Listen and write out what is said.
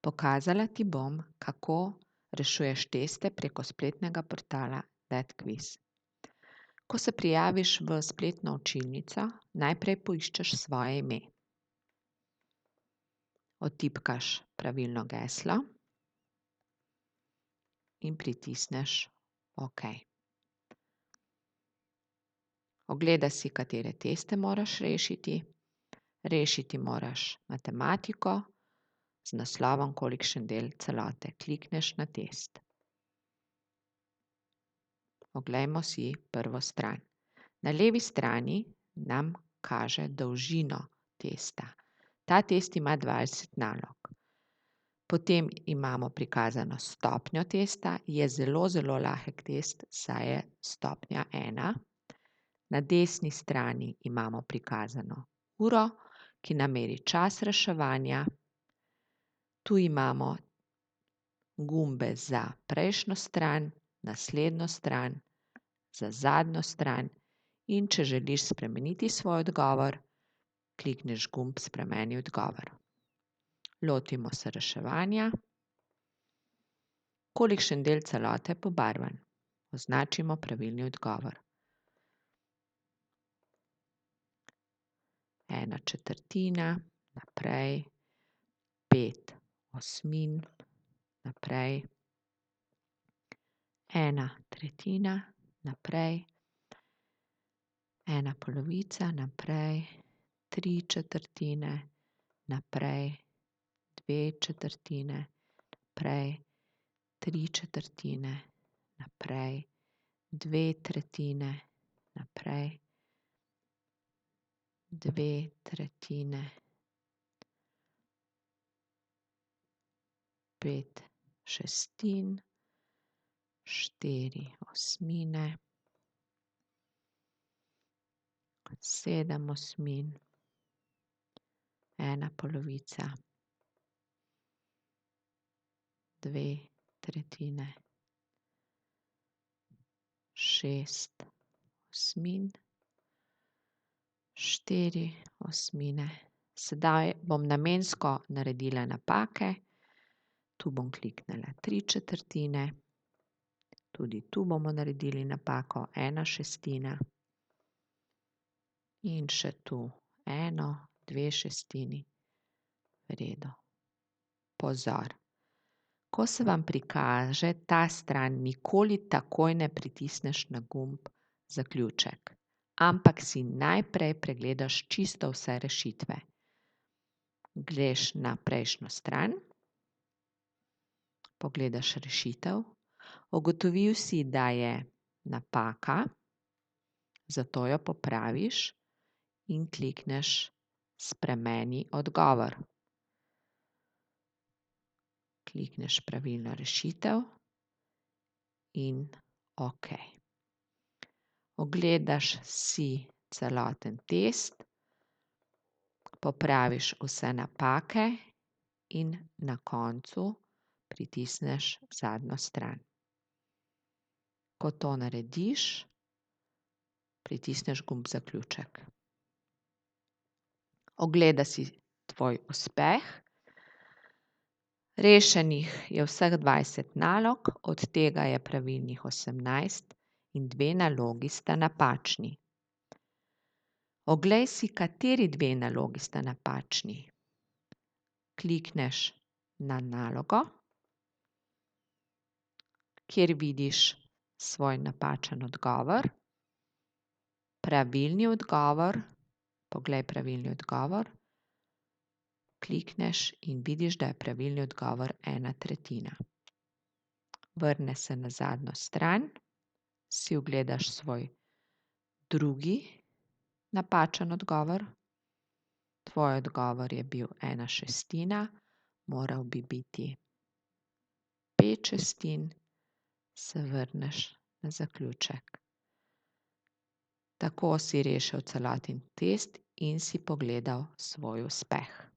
Pokazala ti bom, kako rešuješ teste preko spletnega portala ThatQuiz. Ko se prijaviš v spletno učilnico, najprej poiščeš svoje ime. Odtipkaš pravilno geslo in pritisneš OK. Ogledaj si, katere teste moraš rešiti. Rešiti moraš matematiko z naslovom Kolikšen del celote. Klikneš na test. Oglejmo si prvo stran. Na levi strani nam kaže dolžino testa. Ta test ima 20 nalog. Potem imamo prikazano stopnjo testa. Je zelo, zelo lahek test, saj je stopnja 1. Na desni strani imamo prikazano uro, ki nam meri čas reševanja. Tu imamo gumbe za prejšnjo stran, naslednjo stran, za zadnjo stran in če želiš spremeniti svoj odgovor, klikneš gumb Spremeni odgovor. Lotimo se reševanja. Kolikšen del celote je pobarvan? Označimo pravilni odgovor. 1/4, naprej, 5/8, naprej, 1/3, naprej, 1/2, naprej, 3/4, naprej, 2/4, naprej, 3/4, naprej, 2/3, naprej, 2/3, 5/6, 4/8, 7/8, 1/2, 2/3, 6/8, 4/8. Sedaj bom namensko naredila napake. Tu bom kliknila 3/4, tudi tu bomo naredili napako 1/6 in še tu 1/2. V redu. Pozor. Ko se vam prikaže ta stran, nikoli takoj ne pritisneš na gumb Zaključek, ampak si najprej pregledaš čisto vse rešitve. Greš na prejšnjo stran, pogledaš rešitev, ugotovil si, da je napaka, zato jo popraviš in klikneš Spremeni odgovor. Klikneš pravilno rešitev in OK. Ogledaš si celoten test, popraviš vse napake in na koncu pritisneš zadnjo stran. Ko to narediš, pritisneš gumb Zaključek. Ogledaj si tvoj uspeh. Rešenih je vseh 20 nalog, od tega je pravilnih 18 in 2 nalogi sta napačni. Oglej si, kateri 2 nalogi sta napačni. Klikneš na nalogo, kjer vidiš svoj napačen odgovor, pravilni odgovor, poglej pravilni odgovor, klikneš in vidiš, da je pravilni odgovor 1/3. Vrne se na zadnjo stran, si ogledaš svoj drugi napačen odgovor. Tvoj odgovor je bil 1/6, moral bi biti 5/6, se vrneš na Zaključek. Tako si rešil celoten test in si pogledal svoj uspeh.